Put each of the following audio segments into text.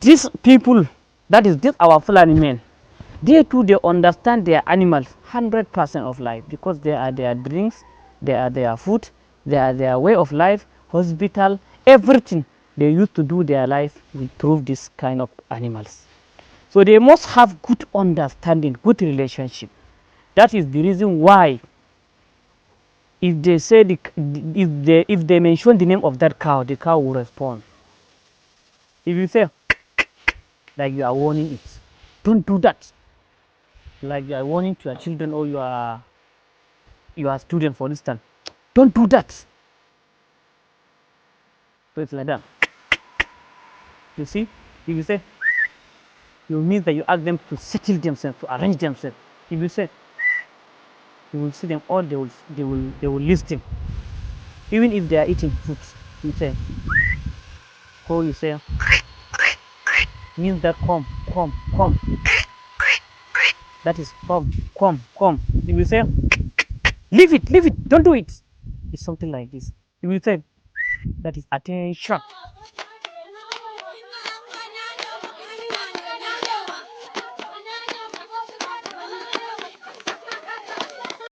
These people, that is this our Fulani men, they too, they understand their animals 100% of life, because they are their drinks, they are their food, they are their way of life, hospital, everything they used to do their life will prove this kind of animals. So they must have good understanding, good relationship. That is the reason why if they say if they mention the name of that cow, the cow will respond. If you say like you are warning it, don't do that. Like you are warning to your children or your student, for instance, don't do that. So it's like that. You see, if you say, you mean that you ask them to settle themselves, to arrange themselves. If you say, you will see them all, they will listen. Even if they are eating food, you say, or you say, means that come. That is come. If you say, leave it, don't do it. It's something like this. If you say, that is attention.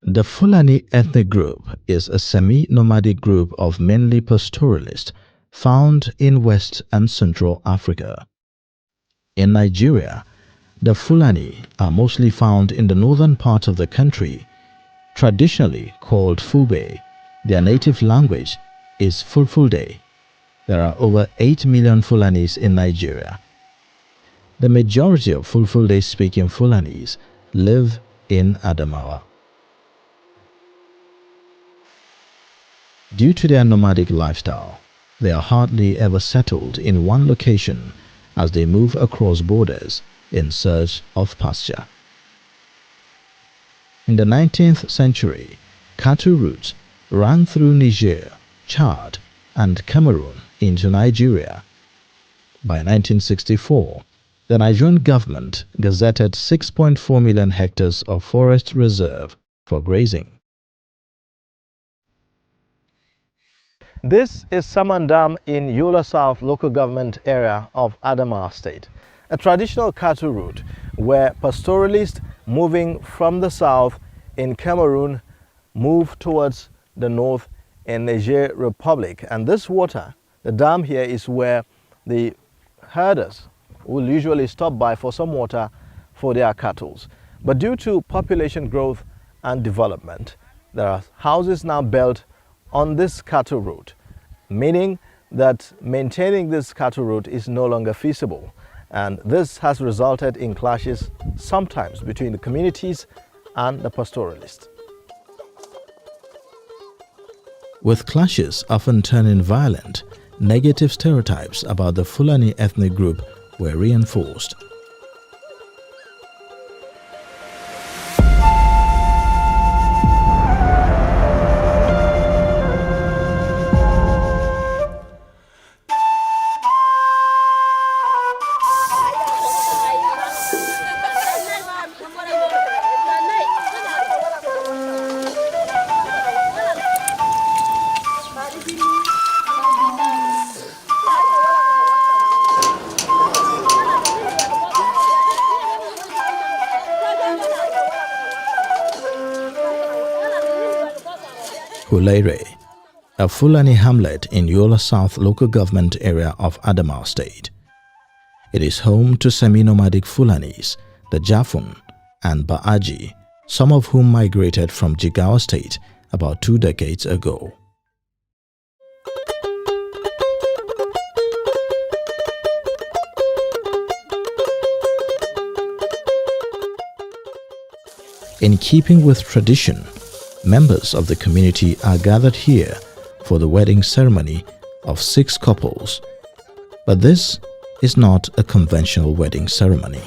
The Fulani ethnic group is a semi-nomadic group of mainly pastoralists found in West and Central Africa. In Nigeria, the Fulani are mostly found in the northern part of the country, traditionally called Fube. Their native language is Fulfulde. There are over 8 million Fulanis in Nigeria. The majority of Fulfulde-speaking Fulanis live in Adamawa. Due to their nomadic lifestyle, they are hardly ever settled in one location as they move across borders in search of pasture. In the 19th century, cattle routes ran through Niger, Chad, and Cameroon into Nigeria. By 1964, the Nigerian government gazetted 6.4 million hectares of forest reserve for grazing. This is Saman Dam in Yola South local government area of Adamawa State, a traditional cattle route where pastoralists moving from the south in Cameroon move towards the north in Niger Republic. And this water, the dam here, is where the herders will usually stop by for some water for their cattle. But due to population growth and development, there are houses now built on this cattle route, meaning that maintaining this cattle route is no longer feasible. And this has resulted in clashes sometimes between the communities and the pastoralists. With clashes often turning violent, negative stereotypes about the Fulani ethnic group were reinforced. Hulere, a Fulani hamlet in Yola South local government area of Adamawa State. It is home to semi-nomadic Fulanis, the Jafun and Baaji, some of whom migrated from Jigawa State about 2 decades ago. In keeping with tradition, members of the community are gathered here for the wedding ceremony of 6 couples. But this is not a conventional wedding ceremony.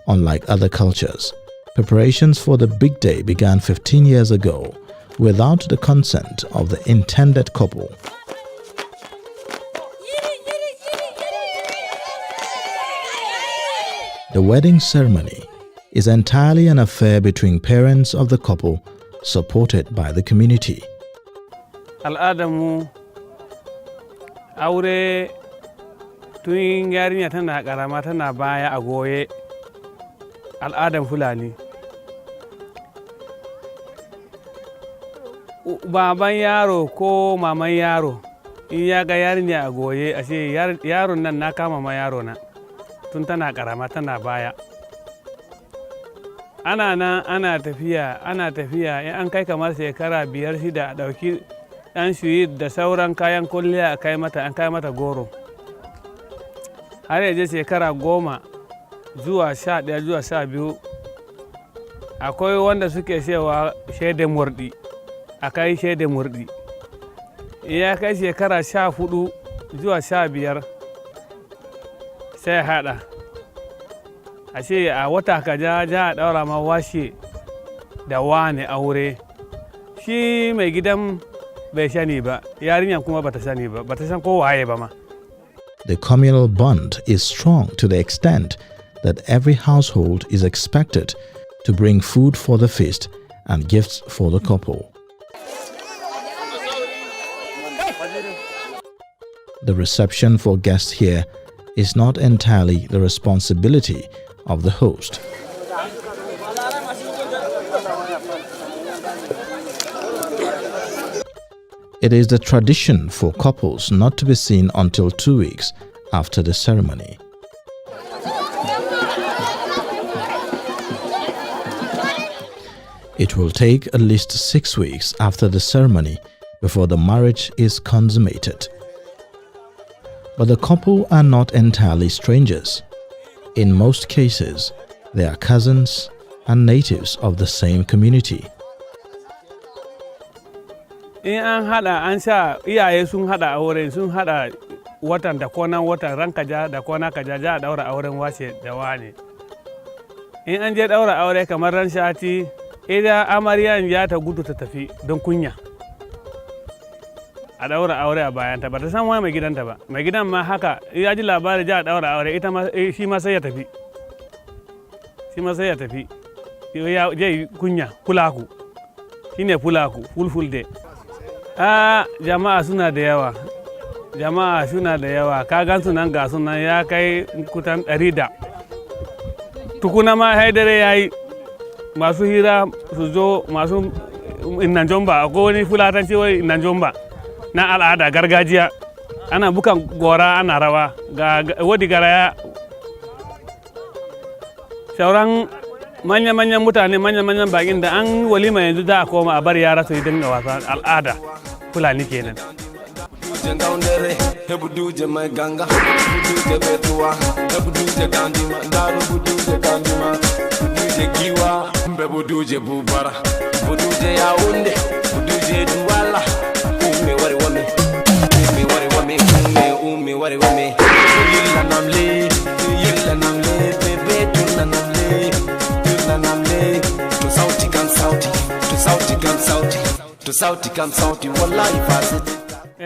Unlike other cultures, preparations for the big day began 15 years ago without the consent of the intended couple. The wedding ceremony is entirely an affair between parents of the couple, supported by the community. Al'adamu aure tun yarinya tana karama tana baya a goye, al'adan Fulani. Baban yaro ko maman yaro in ya ga yarinya a goye, ashe yaron nan na kama ma yaro na tun tana karama tana baya. Ana nan ana tafiya in an kai kamar shekara 5-6 a ɗauki ɗan shuyi da sauran kayan kulliya a kai mata, an kai mata goro. Har yaje shekara 10 zuwa 11 zuwa 12 akwai wanda suke cewa shaidar murɗi, a kai shaidar murɗi. Ya kai shekara 14 zuwa 15 sai haɗa. Ashe a wata kaja ja a ɗaura ma washe da wane aure. Shi mai gidan bai sani ba, yarinyan kuma bata sani ba, bata san ko waye ba ma. The communal bond is strong to the extent that every household is expected to bring food for the feast and gifts for the couple. The reception for guests here is not entirely the responsibility of the host. It is the tradition for couples not to be seen until 2 weeks after the ceremony. It will take at least 6 weeks after the ceremony before the marriage is consummated. But the couple are not entirely strangers. In most cases, they are cousins and natives of the same community. In an hada an sha iyaye sun hada aure, sun hada watan da kwana watan ran kaja da kwana kaja ja a daura auren washe da wane. In an je daura aure kamar ran shati, idan amaryan ya ta gudu ta tafi don kunya. A daura aure a bayanta, ba ta san wani mai gidanta ba. Mai gidan ma haka, ya ji labari ja a daura aure, ita ma shi ma sai ya tafi. Shi ma sai ya tafi. Ya je kunya, kulaku. Shine fulaku, fulfulde. Jama'a suna da yawa. Jama'a suna da yawa. Ka gan sunan ga sunan ya kai kutan 100. Tukuna ma haidare yayi. Masu hira su zo, masu innan jomba, akwai wani fulatanci wai innan jomba na al'ada gargajiya. Ana bukan gora ana rawa ga wadi garaya. Sauran manya-manyan mutane, manya-manyan bakin da an walima yanzu za a koma a bar yara su yi dinga wasa al'ada Fulani kenan.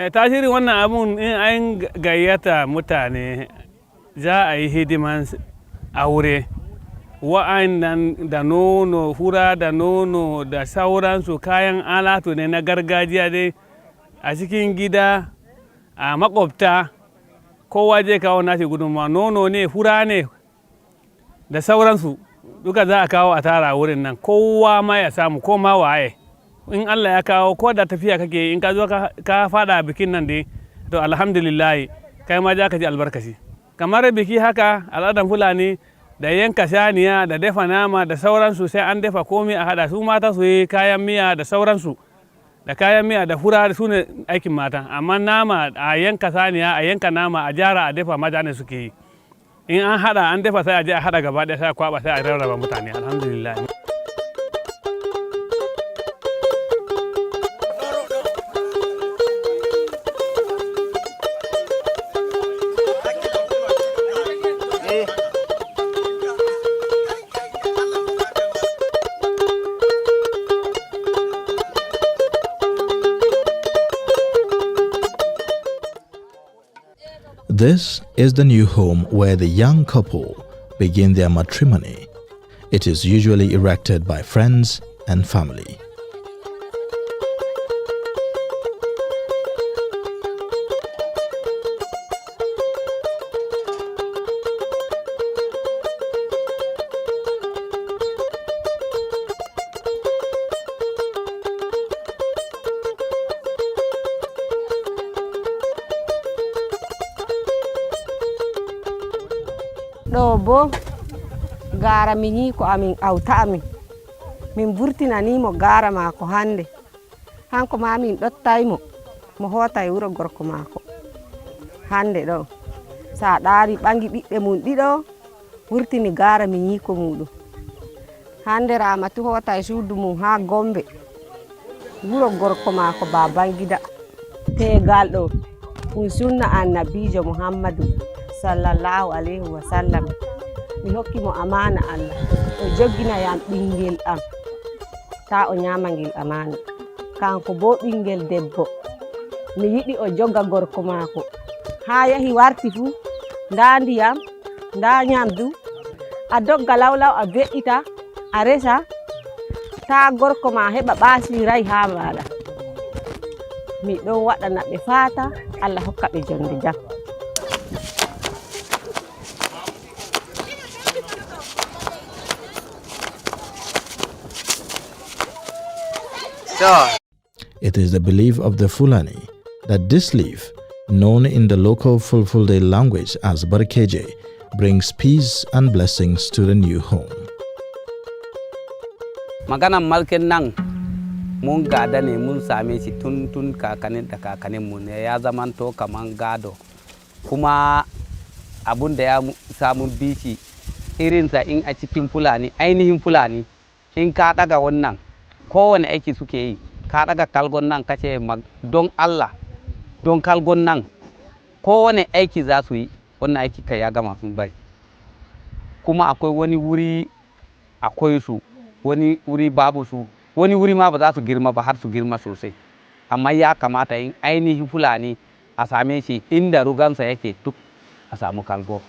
Tasirin wannan abun in an gayyata mutane za a yi hidiman aure, wa'annan da nono, fura da nono da sauransu kayan alatu ne na gargajiya dai a cikin gida, a makwabta, kowa zai kawo nashi gudunmawa, nono ne, fura ne da sauransu duka za a kawo a tara wurin nan, kowa ma ya samu, ko ma waye. In Allah ya kawo ko da tafiya kake in ka zo ka fada bikin nan dai to alhamdulillah kai ma za ka ji albarkaci. Kamar biki haka al'adan Fulani da yanka shaniya da dafa nama da sauransu, sai an dafa komai a hada, su mata su yi kayan miya da sauransu, da kayan miya da fura su ne aikin mata, amma nama a yanka saniya a yanka nama a jara a dafa maza ne suke yi. In an hada an dafa sai a je a hada gaba ɗaya sai a kwaba sai a rarraba mutane, alhamdulillah. This is the new home where the young couple begin their matrimony. It is usually erected by friends and family. Ɗo bo gara mi yi ko amin auta amin min burtinanimo gara mako hande hanko ma min ɗottaymo mo hota e wuro gorko mako hande ɗo sa ɗari ɓangi ɓiɓɓe mum ɗiɗo wurtini gara min yi ko muɗum hande Ramatu hota e suudu mum ha Gombe wuro gorko mako Babangida tegal ɗo ɗum sunna annabijo Muhammadu sallallahu alaihi wa sallam mi hokki mo amana Allah o joggina yam ɓingel am ta o nyama ngel amana kanko bo ɓingel debbo mi yiɗi o jogga gorko mako ha yahi warti fu nda ndiyam nda nyamdu a dogga lawlaw a ve'ita a resa ta gorko ma heɓa ɓasiray ha maɗa mi ɗon waɗana ɓe fata Allah hokka ɓe jonde jam. It is the belief of the Fulani that this leaf, known in the local Fulfulde language as Barkeje, brings peace and blessings to the new home. Maganan malkin nan mun gada ne mun same shi tun kakanin da kakanin mu ne ya zamanto kaman gado kuma abun da ya samu bishi irinsa in a cikin Fulani ainihin Fulani in ka daga wannan kowane aiki suke yi ka daga kalgon nan kace don Allah don kalgon nan kowane aiki za su yi wannan aiki kai ya gama sun bai kuma akwai wani wuri akwai su wani wuri babu su wani wuri ma ba za su girma ba har su girma sosai amma ya kamata in ainihin Fulani a same shi inda rugansa yake duk a samu kalgo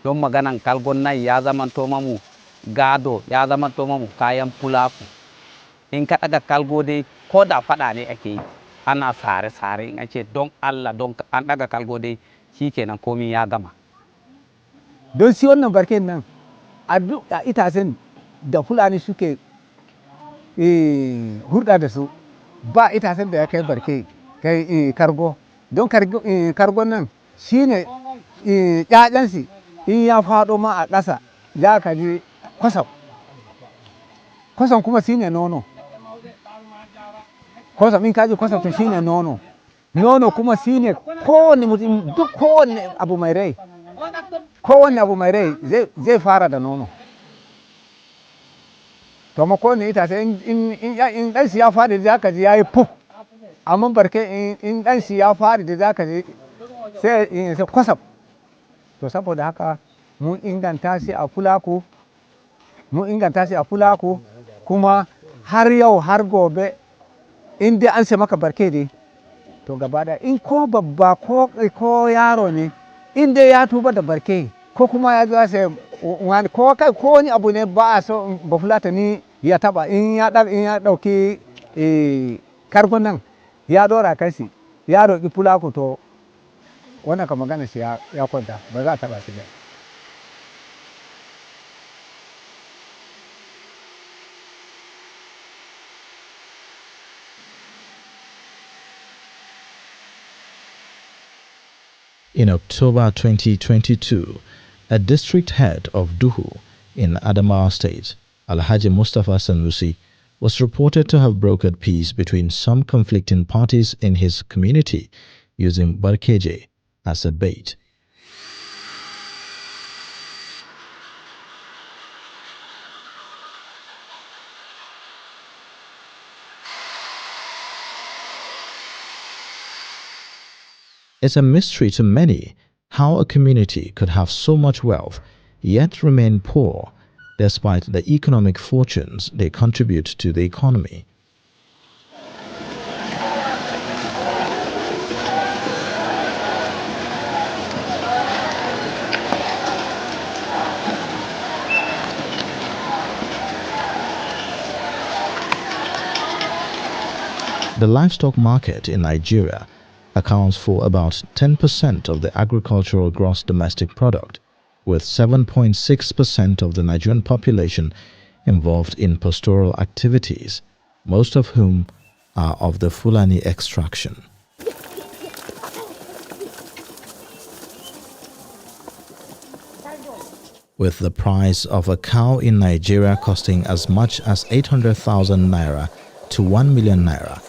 don maganan kalgon nan ya zama to mamu gado ya zama to mamu kayan fulaku in ka daga kalgo dai ko da fada ne ake yi ana sare in ce don Allah don an daga kalgo dai shikenan komai ya gama don shi wannan barken nan a duk itacen da Fulani suke hurɗa da su ba itacen da ya kai barke kai kargo don kargon nan shine ƴaƴansi in ya faɗo ma a ƙasa za ka ji kwasam kuma shine nono kwasam in ka ji kwasam to shine nono kuma shine kowane mutum duk kowane abu mai rai zai fara da nono to ma kowane itace in dan shi ya fadi da zaka ji yayi puf amma barke in dan shi ya fadi da zaka ji sai kwasam to saboda haka mun inganta shi a fulaku kuma har yau har gobe in dai an sai maka barke dai to gaba da in ko babba ko yaro ne in dai ya tuba da barke ko kuma ya zo sai wani ko wani abu ne ba a so ba fulata ni ya taba in ya dauki kargon nan ya dora kanshi ya roki fulaku to wannan ka magana shi ya kwanta ba za a taba shi ba. In October 2022, a district head of Duhu in Adamawa State, Alhaji Mustafa Sanusi, was reported to have brokered peace between some conflicting parties in his community using Barkeje as a bait. It's a mystery to many how a community could have so much wealth yet remain poor despite the economic fortunes they contribute to the economy. The livestock market in Nigeria accounts for about 10% of the agricultural gross domestic product, with 7.6% of the Nigerian population involved in pastoral activities, most of whom are of the Fulani extraction. With the price of a cow in Nigeria costing as much as 800,000 naira to 1 million naira,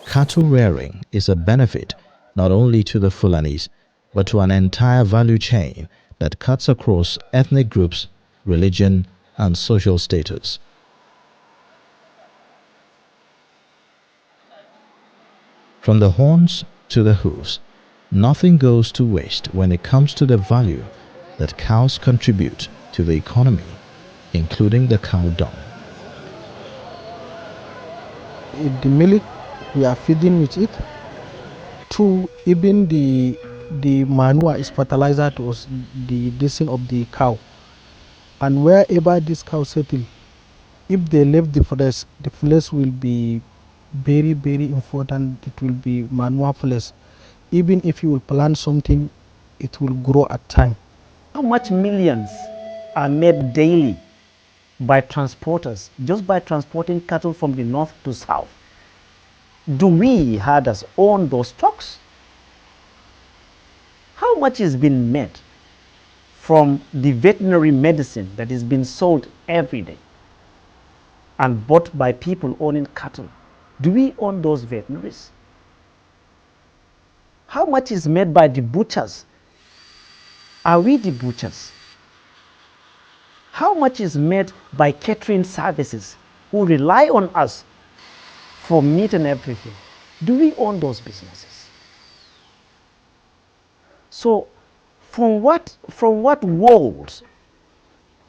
cattle rearing is a benefit not only to the Fulanis, but to an entire value chain that cuts across ethnic groups, religion, and social status. From the horns to the hooves, nothing goes to waste when it comes to the value that cows contribute to the economy, including the cow dung. The milk we are feeding with it. Two, even the manure is fertilizer to us, the dressing of the cow. And wherever this cow settle, if they leave the place will be very, very important. It will be manure place. Even if you will plant something, it will grow at time. How much millions are made daily by transporters, just by transporting cattle from the north to south? Do we herders own those stocks? How much is being made from the veterinary medicine that is being sold every day and bought by people owning cattle? Do we own those veterinaries? How much is made by the butchers? Are we the butchers? How much is made by catering services who rely on us for meat and everything? Do we own those businesses? So from what world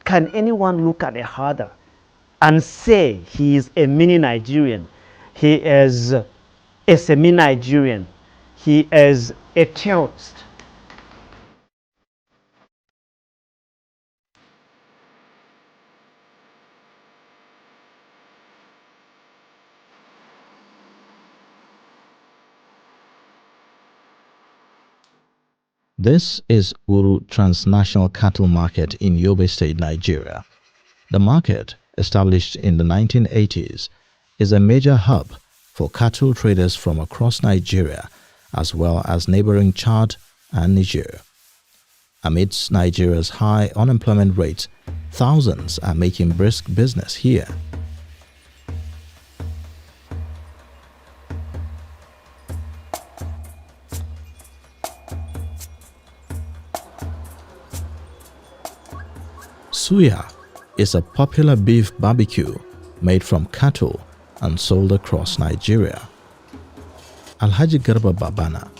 can anyone look at a herder and say he is a mini Nigerian, he is a semi-Nigerian, he is a terrorist? This is Uru Transnational Cattle Market in Yobe State, Nigeria. The market, established in the 1980s, is a major hub for cattle traders from across Nigeria, as well as neighboring Chad and Niger. Amidst Nigeria's high unemployment rate, thousands are making brisk business here. Suya is a popular beef barbecue made from cattle and sold across Nigeria. Alhaji Garba Babana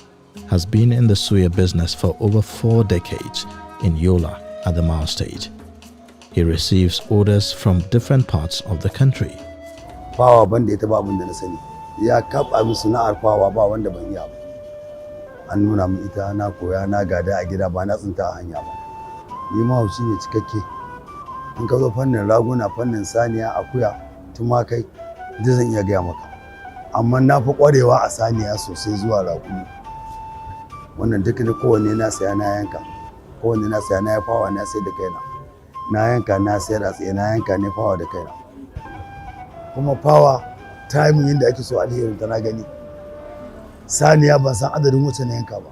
has been in the suya business for over 4 decades in Yola, Adamawa State. He receives orders from different parts of the country. Fawa banda ita ba abin da na sani. Ya kaba min sana'ar fawa ba wanda ban iya ba. An nuna min ita na koya na gada a gida ba na tsinta a hanya ba. Ni mahauci ne cikakke. In ka zo fannin raguna, fannin saniya, akuya, tumakai, duk zan iya gaya maka. Amma na fi ƙwarewa a saniya sosai zuwa raguni. Wannan duk da kowanne na saya na yanka. Kowanne na saya na fawa na sai da kaina. Na yanka na sayar a tsaye, na yanka ne fawa da kaina. Kuma fawa ta yi min yadda ake so alherin ta na gani. Saniya ban san adadin wacce na yanka ba.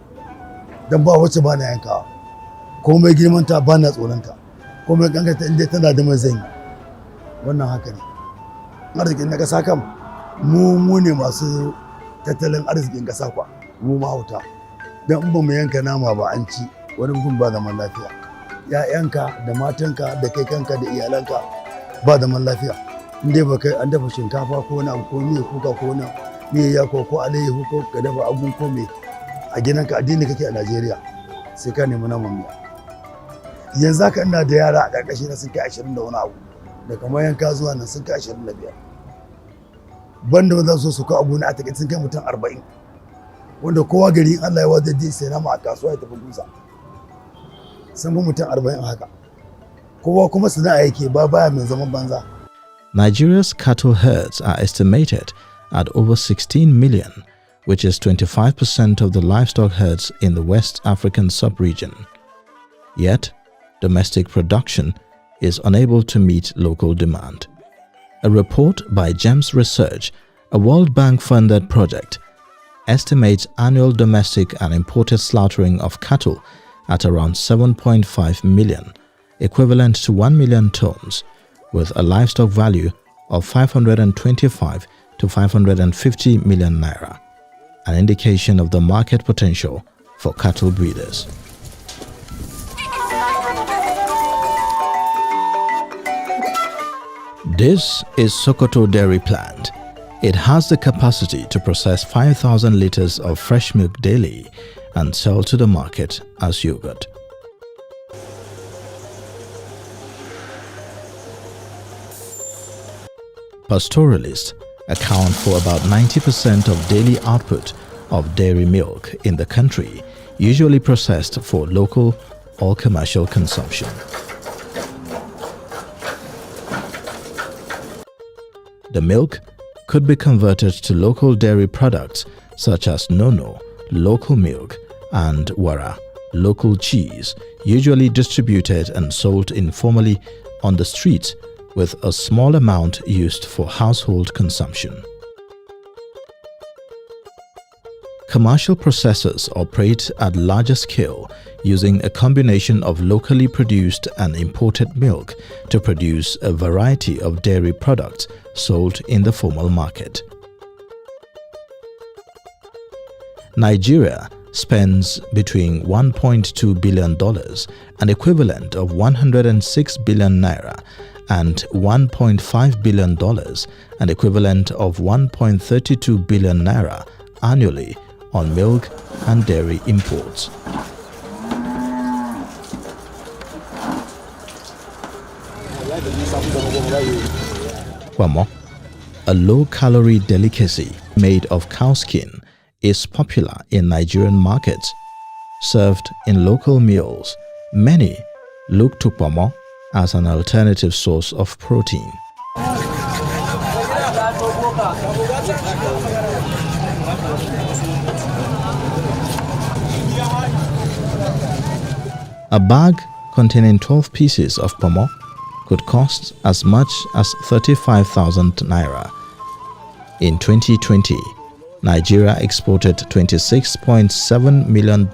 Dan ba wacce ba na yankawa. Komai girman ta ba na tsoronta. Komai kankanta inda tana da mazan. Wannan haka ne. Arzikin na ƙasa kam mu ne masu tattalin arzikin ƙasa kwa. Mu mahauta. Dan in ba mu yanka nama ba an ci wani mutum ba zaman lafiya. ‘Ya'yanka da matanka da kai kanka da iyalanka ba zaman lafiya. In dai ba kai an dafa shinkafa ko wani abu ko miya kuka ko wani miya ko alayyahu ko ka dafa agun ko me a gidanka addini kake a Najeriya sai ka nemi naman miya. Yanzu haka ina da yara a ƙarƙashi na sun kai 20 da wani abu da kamar yanka zuwa nan sun kai 25. Banda wanda so su kawo abu na a takaice sun kai mutum 40 wanda kowa gari in Allah ya wada dai sai nama a kasuwa ya tafi dusa. Sun fi mutum 40 haka. Kowa kuma sana'a yake ba baya mai zaman banza. Nigeria's cattle herds are estimated at over 16 million, which is 25% of the livestock herds in the West African sub-region. Yet, domestic production is unable to meet local demand. A report by GEMS Research, a World Bank-funded project, estimates annual domestic and imported slaughtering of cattle at around 7.5 million, equivalent to 1 million tons, with a livestock value of 525 to 550 million naira, an indication of the market potential for cattle breeders. This is Sokoto Dairy Plant. It has the capacity to process 5,000 liters of fresh milk daily and sell to the market as yogurt. Pastoralists account for about 90% of daily output of dairy milk in the country, usually processed for local or commercial consumption. The milk could be converted to local dairy products such as nono, local milk, and wara, local cheese, usually distributed and sold informally on the streets, with a small amount used for household consumption. Commercial processors operate at larger scale using a combination of locally produced and imported milk to produce a variety of dairy products sold in the formal market. Nigeria spends between $1.2 billion, an equivalent of 106 billion naira, and $1.5 billion, an equivalent of 1.32 billion naira annually on milk and dairy imports. Kwamo, a low-calorie delicacy made of cow skin, is popular in Nigerian markets. Served in local meals, many look to kwamo as an alternative source of protein. A bag containing 12 pieces of pomo could cost as much as 35,000 naira. In 2020, Nigeria exported $26.7 million,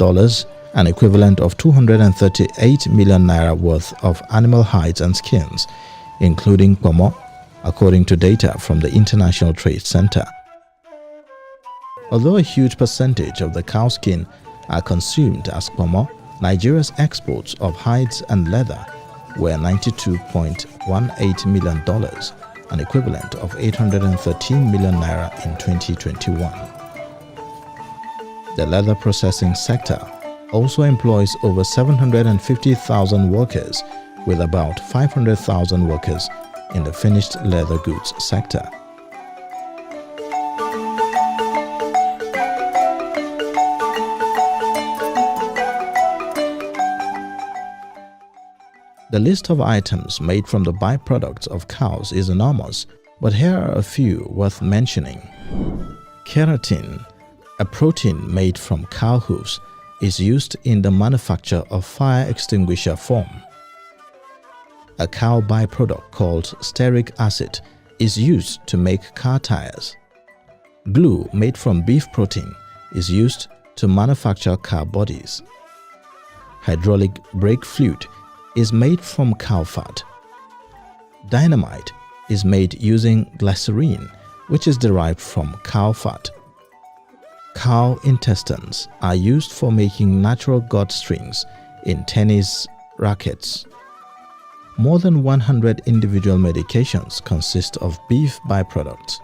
an equivalent of 238 million naira worth of animal hides and skins, including pomo, according to data from the International Trade Center. Although a huge percentage of the cow skin are consumed as pomo, Nigeria's exports of hides and leather were $92.18 million, an equivalent of 813 million naira in 2021. The leather processing sector also employs over 750,000 workers, with about 500,000 workers in the finished leather goods sector. The list of items made from the byproducts of cows is enormous, but here are a few worth mentioning. Keratin, a protein made from cow hooves, is used in the manufacture of fire extinguisher foam. A cow byproduct called stearic acid is used to make car tires. Glue made from beef protein is used to manufacture car bodies. Hydraulic brake fluid is made from cow fat. Dynamite is made using glycerine, which is derived from cow fat. Cow intestines are used for making natural gut strings in tennis rackets. More than 100 individual medications consist of beef byproducts.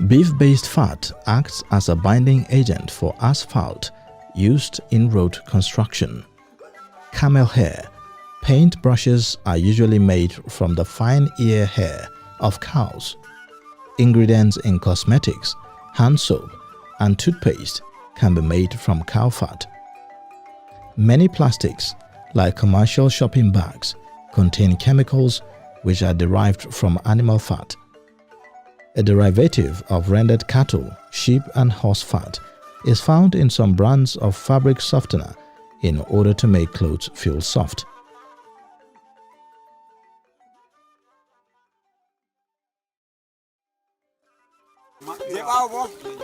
Beef-based fat acts as a binding agent for asphalt used in road construction. Camel hair paint brushes are usually made from the fine ear hair of cows. Ingredients in cosmetics, hand soap, and toothpaste can be made from cow fat. Many plastics, like commercial shopping bags, contain chemicals which are derived from animal fat. a derivative of rendered cattle, sheep and horse fat, is found in some brands of fabric softener in order to make clothes feel soft.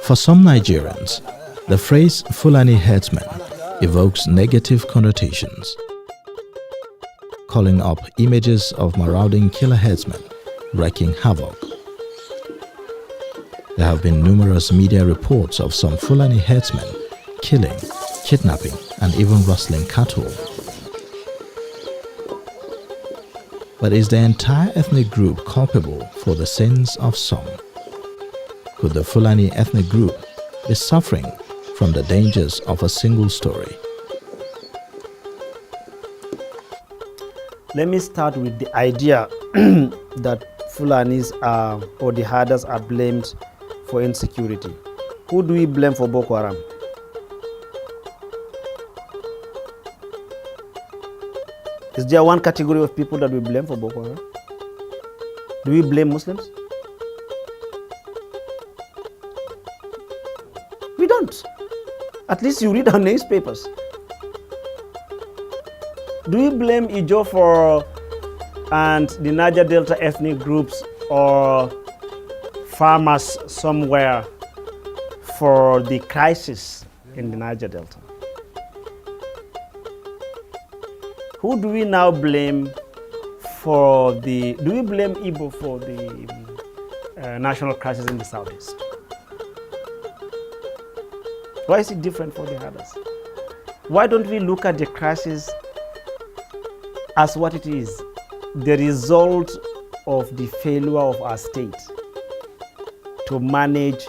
For some Nigerians, the phrase Fulani herdsmen evokes negative connotations, calling up images of marauding killer herdsmen wreaking havoc. There have been numerous media reports of some Fulani herdsmen killing, kidnapping, and even rustling cattle. But is the entire ethnic group culpable for the sins of some? Could the Fulani ethnic group be suffering from the dangers of a single story? Let me start with the idea that Fulanis or the herders are blamed for insecurity. Who do we blame for Boko Haram? Is there one category of people that we blame for Boko Haram? Do we blame Muslims? We don't. At least you read our newspapers. Do we blame Ijo and the Niger Delta ethnic groups or farmers somewhere for the crisis in the Niger Delta? Who do we now blame do we blame Igbo for the national crisis in the southeast? Why is it different for the others? Why don't we look at the crisis as what it is, the result of the failure of our state to manage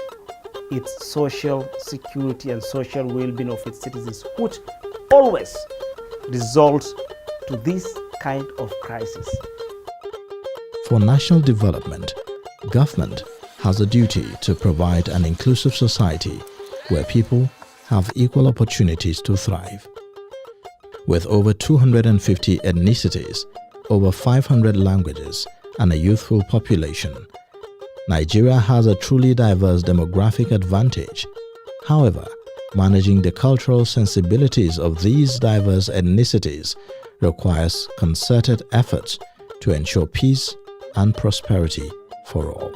its social security and social well-being of its citizens, which always results to this kind of crisis. For national development, government has a duty to provide an inclusive society where people have equal opportunities to thrive. With over 250 ethnicities, over 500 languages, and a youthful population, Nigeria has a truly diverse demographic advantage. However, managing the cultural sensibilities of these diverse ethnicities requires concerted efforts to ensure peace and prosperity for all.